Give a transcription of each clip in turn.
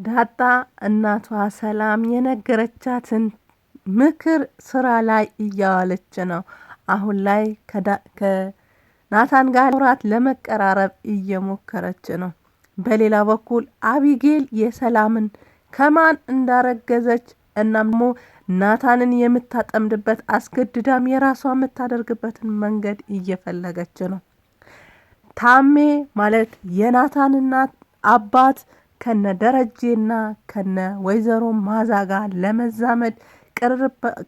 ዳጣ እናቷ ሰላም የነገረቻትን ምክር ስራ ላይ እያዋለች ነው። አሁን ላይ ከናታን ጋር ለመቀራረብ እየሞከረች ነው። በሌላ በኩል አቢጌል የሰላምን ከማን እንዳረገዘች እናም ደግሞ ናታንን የምታጠምድበት አስገድዳም የራሷ የምታደርግበትን መንገድ እየፈለገች ነው። ታሜ ማለት የናታን እናት አባት ከነ ደረጀና ከነ ወይዘሮ ማዛጋ ለመዛመድ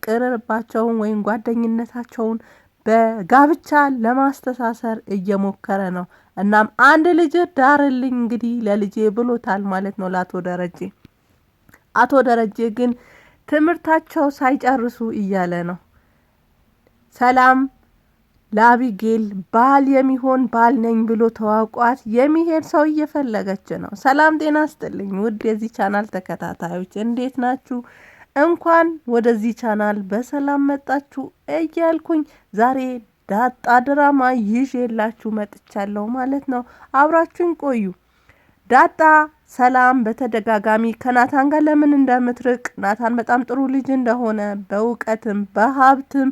ቅርርባቸውን ወይም ጓደኝነታቸውን በጋብቻ ለማስተሳሰር እየሞከረ ነው። እናም አንድ ልጅ ዳርልኝ እንግዲህ ለልጄ ብሎታል ማለት ነው ለአቶ ደረጀ። አቶ ደረጀ ግን ትምህርታቸው ሳይጨርሱ እያለ ነው። ሰላም ለአቢጌል ባል የሚሆን ባል ነኝ ብሎ ተዋቋት የሚሄድ ሰው እየፈለገች ነው። ሰላም ጤና ስጥልኝ ውድ የዚህ ቻናል ተከታታዮች እንዴት ናችሁ? እንኳን ወደዚህ ቻናል በሰላም መጣችሁ እያልኩኝ ዛሬ ዳጣ ድራማ ይዤላችሁ መጥቻለሁ ማለት ነው። አብራችሁን ቆዩ። ዳጣ ሰላም በተደጋጋሚ ከናታን ጋር ለምን እንደምትርቅ ናታን በጣም ጥሩ ልጅ እንደሆነ በእውቀትም በሀብትም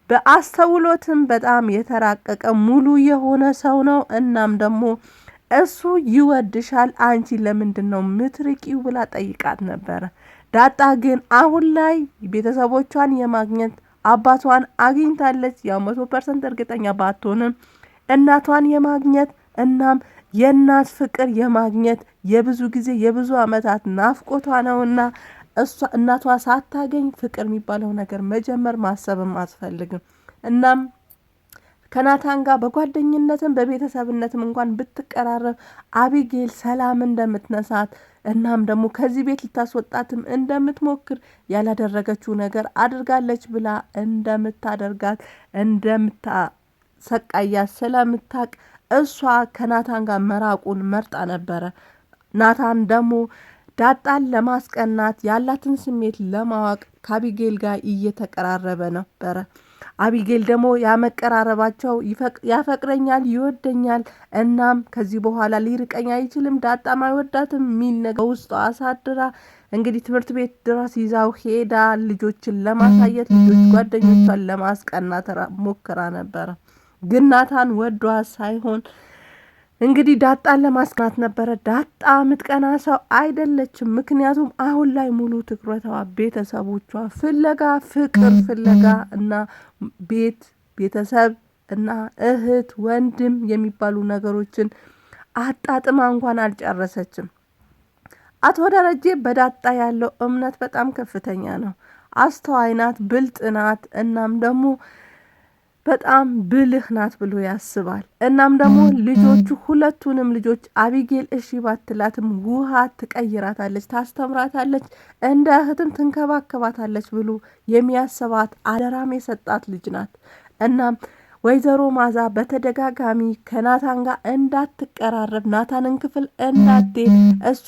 በአስተውሎትም በጣም የተራቀቀ ሙሉ የሆነ ሰው ነው። እናም ደግሞ እሱ ይወድሻል፣ አንቺ ለምንድን ነው ምትርቂው ብላ ጠይቃት ነበረ። ዳጣ ግን አሁን ላይ ቤተሰቦቿን የማግኘት አባቷን አግኝታለች። ያው 100% እርግጠኛ ባትሆንም እናቷን የማግኘት እናም የእናት ፍቅር የማግኘት የብዙ ጊዜ የብዙ አመታት ናፍቆቷ ነውና እሷ እናቷ ሳታገኝ ፍቅር የሚባለው ነገር መጀመር ማሰብም አስፈልግም። እናም ከናታን ጋር በጓደኝነትም በቤተሰብነትም እንኳን ብትቀራረብ አቢጌል ሰላም እንደምትነሳት እናም ደግሞ ከዚህ ቤት ልታስወጣትም እንደምትሞክር ያላደረገችው ነገር አድርጋለች ብላ እንደምታደርጋት እንደምታሰቃያት ስለምታቅ እሷ ከናታን ጋር መራቁን መርጣ ነበረ። ናታን ደግሞ ዳጣን ለማስቀናት ያላትን ስሜት ለማወቅ ከአቢጌል ጋር እየተቀራረበ ነበረ። አቢጌል ደግሞ ያመቀራረባቸው ያፈቅረኛል፣ ይወደኛል፣ እናም ከዚህ በኋላ ሊርቀኝ አይችልም፣ ዳጣም አይወዳትም የሚል ነገር ውስጧ አሳድራ እንግዲህ ትምህርት ቤት ድረስ ይዛው ሄዳ ልጆችን ለማሳየት ልጆች ጓደኞቿን ለማስቀናት ሞክራ ነበረ። ግን ናታን ወዷ ሳይሆን እንግዲህ ዳጣን ለማስቀናት ነበረ። ዳጣ ምትቀና ሰው አይደለችም። ምክንያቱም አሁን ላይ ሙሉ ትኩረቷ ቤተሰቦቿ ፍለጋ፣ ፍቅር ፍለጋ እና ቤተሰብ እና እህት ወንድም የሚባሉ ነገሮችን አጣጥማ እንኳን አልጨረሰችም። አቶ ደረጀ በዳጣ ያለው እምነት በጣም ከፍተኛ ነው። አስተዋይ ናት፣ ብልጥ ናት፣ እናም ደግሞ በጣም ብልህ ናት ብሎ ያስባል። እናም ደግሞ ልጆቹ ሁለቱንም ልጆች አቢጌል እሺ ባትላትም ውሃ ትቀይራታለች፣ ታስተምራታለች፣ እንደ እህትም ትንከባከባታለች ብሎ የሚያስባት አደራም የሰጣት ልጅ ናት። እናም ወይዘሮ ማዛ በተደጋጋሚ ከናታን ጋር እንዳትቀራረብ ናታንን ክፍል እንዳትሄድ እሱ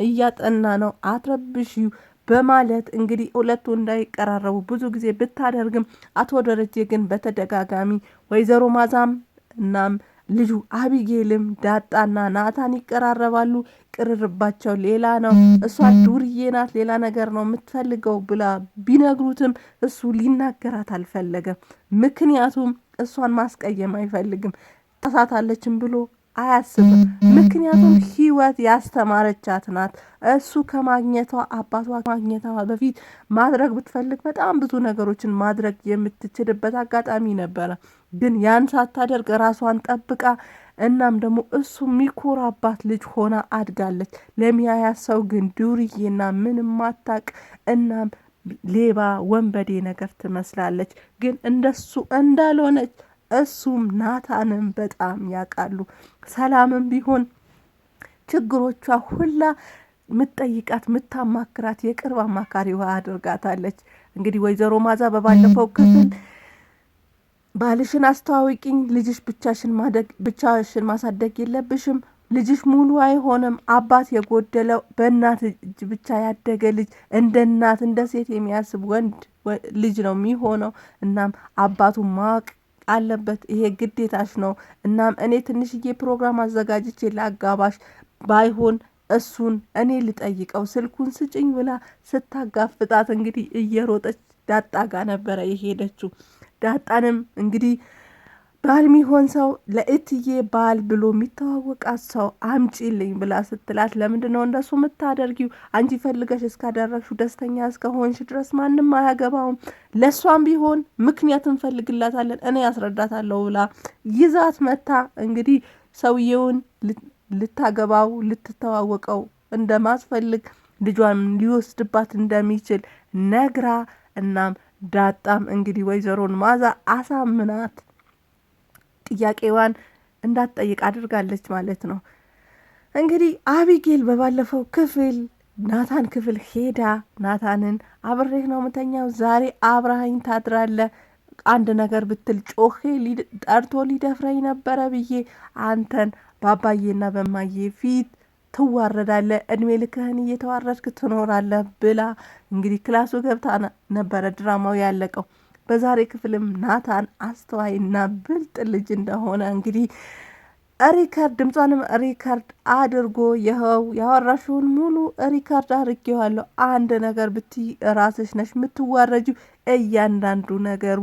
እያጠና ነው አትረብሺው በማለት እንግዲህ ሁለቱ እንዳይቀራረቡ ብዙ ጊዜ ብታደርግም አቶ ደረጀ ግን በተደጋጋሚ ወይዘሮ ማዛም እናም ልጁ አቢጌልም ዳጣና ናታን ይቀራረባሉ። ቅርርባቸው ሌላ ነው። እሷ ዱርዬ ናት፣ ሌላ ነገር ነው የምትፈልገው ብላ ቢነግሩትም እሱ ሊናገራት አልፈለገም። ምክንያቱም እሷን ማስቀየም አይፈልግም። ተሳታለችም ብሎ አያስብም። ምክንያቱም ህይወት ያስተማረቻት ናት። እሱ ከማግኘቷ አባቷ ከማግኘቷ በፊት ማድረግ ብትፈልግ በጣም ብዙ ነገሮችን ማድረግ የምትችልበት አጋጣሚ ነበረ። ግን ያን ሳታደርግ ራሷን ጠብቃ እናም ደግሞ እሱ የሚኮራባት ልጅ ሆና አድጋለች። ለሚያያት ሰው ግን ዱርዬና ምንም ማታቅ እናም ሌባ ወንበዴ ነገር ትመስላለች። ግን እንደሱ እንዳልሆነች እሱም ናታንም በጣም ያውቃሉ። ሰላምም ቢሆን ችግሮቿ ሁላ ምትጠይቃት ምታማክራት የቅርብ አማካሪዋ አድርጋታለች። እንግዲህ ወይዘሮ ማዛ በባለፈው ክፍል ባልሽን አስተዋውቂኝ፣ ልጅሽ ብቻሽን ማሳደግ የለብሽም፣ ልጅሽ ሙሉ አይሆንም፣ አባት የጎደለው በእናት እጅ ብቻ ያደገ ልጅ እንደ እናት እንደ ሴት የሚያስብ ወንድ ልጅ ነው የሚሆነው። እናም አባቱን ማወቅ አለበት፣ ይሄ ግዴታሽ ነው። እናም እኔ ትንሽዬ ፕሮግራም አዘጋጅቼ ለአጋባሽ ባይሆን እሱን እኔ ልጠይቀው ስልኩን ስጭኝ ብላ ስታጋፍጣት እንግዲህ እየሮጠች ዳጣ ጋር ነበረ የሄደችው። ዳጣንም እንግዲህ ባል ሚሆን ሰው ለእትዬ ባል ብሎ የሚተዋወቃት ሰው አምጪልኝ ብላ ስትላት፣ ለምንድን ነው እንደሱ የምታደርጊው? አንቺ ፈልገሽ እስካደረግሽው ደስተኛ እስከሆንሽ ድረስ ማንም አያገባውም። ለእሷም ቢሆን ምክንያት እንፈልግላታለን፣ እኔ ያስረዳታለሁ ብላ ይዛት መታ እንግዲህ ሰውየውን ልታገባው ልትተዋወቀው እንደማስፈልግ ልጇን ሊወስድባት እንደሚችል ነግራ፣ እናም ዳጣም እንግዲህ ወይዘሮን ማዛ አሳምናት ጥያቄዋን እንዳትጠይቅ አድርጋለች ማለት ነው። እንግዲህ አቢጌል በባለፈው ክፍል ናታን ክፍል ሄዳ ናታንን አብሬህ ነው ምተኛው፣ ዛሬ አብረሃኝ ታድራለህ፣ አንድ ነገር ብትል ጮኼ ጠርቶ ሊደፍረኝ ነበረ ብዬ አንተን በአባዬና በማዬ ፊት ትዋረዳለህ፣ እድሜ ልክህን እየተዋረድክ ትኖራለህ ብላ እንግዲህ ክላሱ ገብታ ነበረ ድራማው ያለቀው። በዛሬ ክፍልም ናታን አስተዋይና ብልጥ ልጅ እንደሆነ እንግዲህ ሪከርድ ድምጿንም ሪከርድ አድርጎ ይኸው ያወራሽውን ሙሉ ሪከርድ አድርጌዋለሁ፣ አንድ ነገር ብትይ ራስሽ ነሽ የምትዋረጂው፣ እያንዳንዱ ነገሩ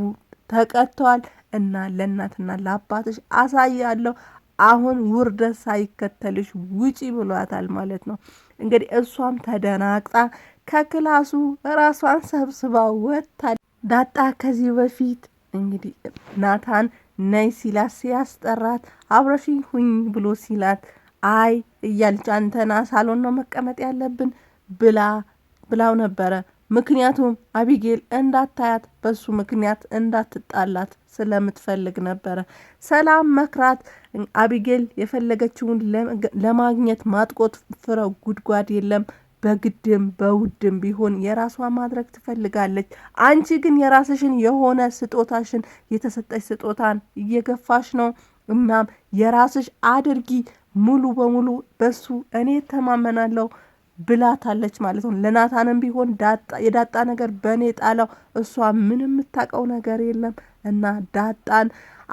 ተቀጥቷል እና ለእናትና ለአባትሽ አሳያለሁ፣ አሁን ውርደት ሳይከተልሽ ውጪ ብሏታል ማለት ነው። እንግዲህ እሷም ተደናግጣ ከክላሱ ራሷን ሰብስባ ወጥታ ዳጣ ከዚህ በፊት እንግዲህ ናታን ነይ ሲላት ሲያስጠራት አብረሽኝ ሁኝ ብሎ ሲላት አይ እያልች አንተና ሳሎን ነው መቀመጥ ያለብን ብላው ነበረ። ምክንያቱም አቢጌል እንዳታያት በሱ ምክንያት እንዳትጣላት ስለምትፈልግ ነበረ። ሰላም መክራት አቢጌል የፈለገችውን ለማግኘት ማጥቆት ፍረው ጉድጓድ የለም፣ በግድም በውድም ቢሆን የራሷ ማድረግ ትፈልጋለች። አንቺ ግን የራስሽን የሆነ ስጦታሽን የተሰጠች ስጦታን እየገፋሽ ነው። እናም የራስሽ አድርጊ፣ ሙሉ በሙሉ በሱ እኔ ተማመናለሁ ብላታለች ማለት ነው። ለናታንም ቢሆን የዳጣ ነገር በእኔ ጣላው፣ እሷ ምንም የምታውቀው ነገር የለም እና ዳጣን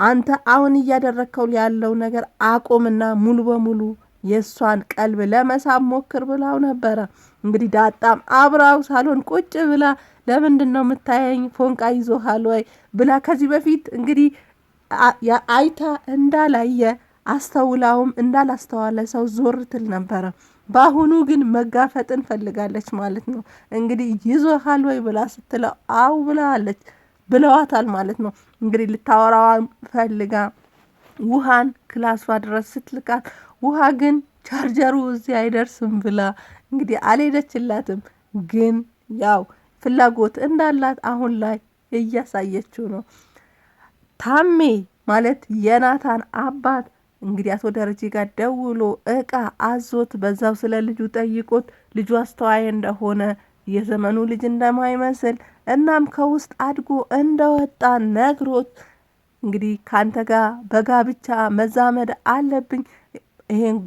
አንተ አሁን እያደረግከው ያለው ነገር አቁምና ሙሉ በሙሉ የእሷን ቀልብ ለመሳብ ሞክር ብላው ነበረ። እንግዲህ ዳጣም አብራው ሳሎን ቁጭ ብላ ለምንድን ነው የምታየኝ ፎንቃ ይዞሃል ወይ ብላ ከዚህ በፊት እንግዲህ አይታ እንዳላየ አስተውላውም እንዳላስተዋለ ሰው ዞር ትል ነበረ። በአሁኑ ግን መጋፈጥን ፈልጋለች ማለት ነው። እንግዲህ ይዞሃል ወይ ብላ ስትለው አው ብለዋታል ማለት ነው። እንግዲህ ልታወራዋ ፈልጋ ውሃን ክላሷ ድረስ ስትልካት ውሃ ግን ቻርጀሩ እዚህ አይደርስም ብላ እንግዲህ አልሄደችላትም። ግን ያው ፍላጎት እንዳላት አሁን ላይ እያሳየችው ነው። ታሜ ማለት የናታን አባት እንግዲህ አቶ ደረጀ ጋር ደውሎ እቃ አዞት በዛው ስለ ልጁ ጠይቆት ልጁ አስተዋይ እንደሆነ የዘመኑ ልጅ እንደማይመስል እናም ከውስጥ አድጎ እንደወጣ ነግሮት እንግዲህ ካንተ ጋር በጋብቻ መዛመድ አለብኝ፣ ይሄን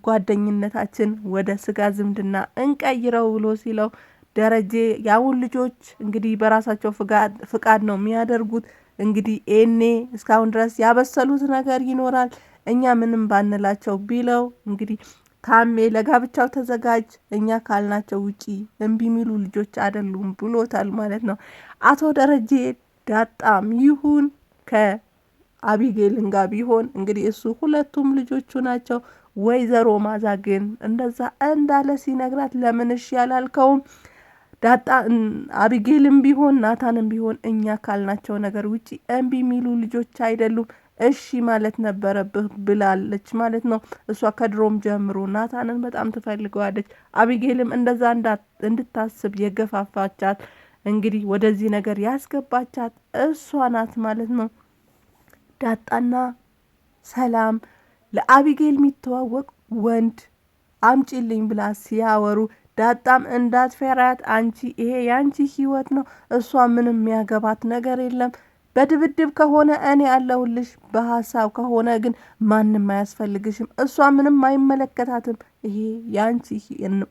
ጓደኝነታችን ወደ ስጋ ዝምድና እንቀይረው ብሎ ሲለው ደረጀ ያውን ልጆች እንግዲህ በራሳቸው ፍቃድ ነው የሚያደርጉት። እንግዲህ ኤኔ እስካሁን ድረስ ያበሰሉት ነገር ይኖራል እኛ ምንም ባንላቸው ቢለው እንግዲህ ታሜ ለጋብቻው ተዘጋጅ፣ እኛ ካልናቸው ውጪ እምቢ የሚሉ ልጆች አይደሉም ብሎታል ማለት ነው። አቶ ደረጀ ዳጣም ይሁን ከአቢጌልን ጋር ቢሆን እንግዲህ እሱ ሁለቱም ልጆቹ ናቸው። ወይዘሮ ማዛ ግን እንደዛ እንዳለ ሲነግራት ለምን እሺ ያላልከውም? ዳጣ አቢጌልም ቢሆን ናታንም ቢሆን እኛ ካልናቸው ነገር ውጪ እምቢ የሚሉ ልጆች አይደሉም፣ እሺ ማለት ነበረብህ ብላለች ማለት ነው። እሷ ከድሮም ጀምሮ ናታንን በጣም ትፈልገዋለች። አቢጌልም እንደዛ እንድታስብ የገፋፋቻት እንግዲህ ወደዚህ ነገር ያስገባቻት እሷ ናት ማለት ነው። ዳጣና ሰላም ለአቢጌል የሚተዋወቅ ወንድ አምጪልኝ ብላ ሲያወሩ ዳጣም እንዳትፈራት፣ አንቺ ይሄ ያንቺ ህይወት ነው፣ እሷ ምንም የሚያገባት ነገር የለም፣ በድብድብ ከሆነ እኔ ያለሁልሽ፣ በሀሳብ ከሆነ ግን ማንም አያስፈልግሽም፣ እሷ ምንም አይመለከታትም፣ ይሄ ያንቺ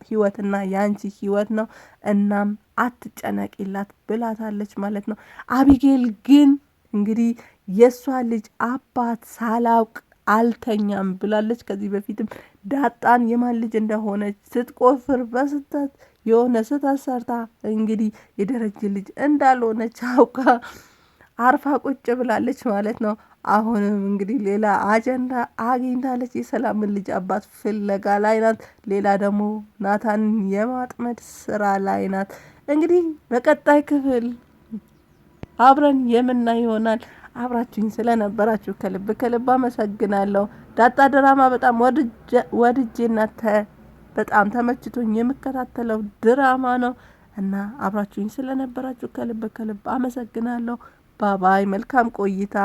ህይወትና ያንቺ ህይወት ነው፣ እናም አትጨነቂላት ብላታለች ማለት ነው። አቢጌል ግን እንግዲህ የእሷ ልጅ አባት ሳላውቅ አልተኛም ብላለች። ከዚህ በፊትም ዳጣን የማን ልጅ እንደሆነች ስትቆፍር በስተት የሆነ ስህተት ሰርታ እንግዲህ የደረጀ ልጅ እንዳልሆነች አውቃ አርፋ ቁጭ ብላለች ማለት ነው። አሁንም እንግዲህ ሌላ አጀንዳ አግኝታለች። የሰላምን ልጅ አባት ፍለጋ ላይ ናት። ሌላ ደግሞ ናታንን የማጥመድ ስራ ላይ ናት። እንግዲህ በቀጣይ ክፍል አብረን የምናይ ይሆናል። አብራችሁኝ ስለነበራችሁ ከልብ ከልብ አመሰግናለሁ። ዳጣ ድራማ በጣም ወድጄና በጣም ተመችቶኝ የምከታተለው ድራማ ነው እና አብራችሁኝ ስለነበራችሁ ከልብ ከልብ አመሰግናለሁ። ባባይ መልካም ቆይታ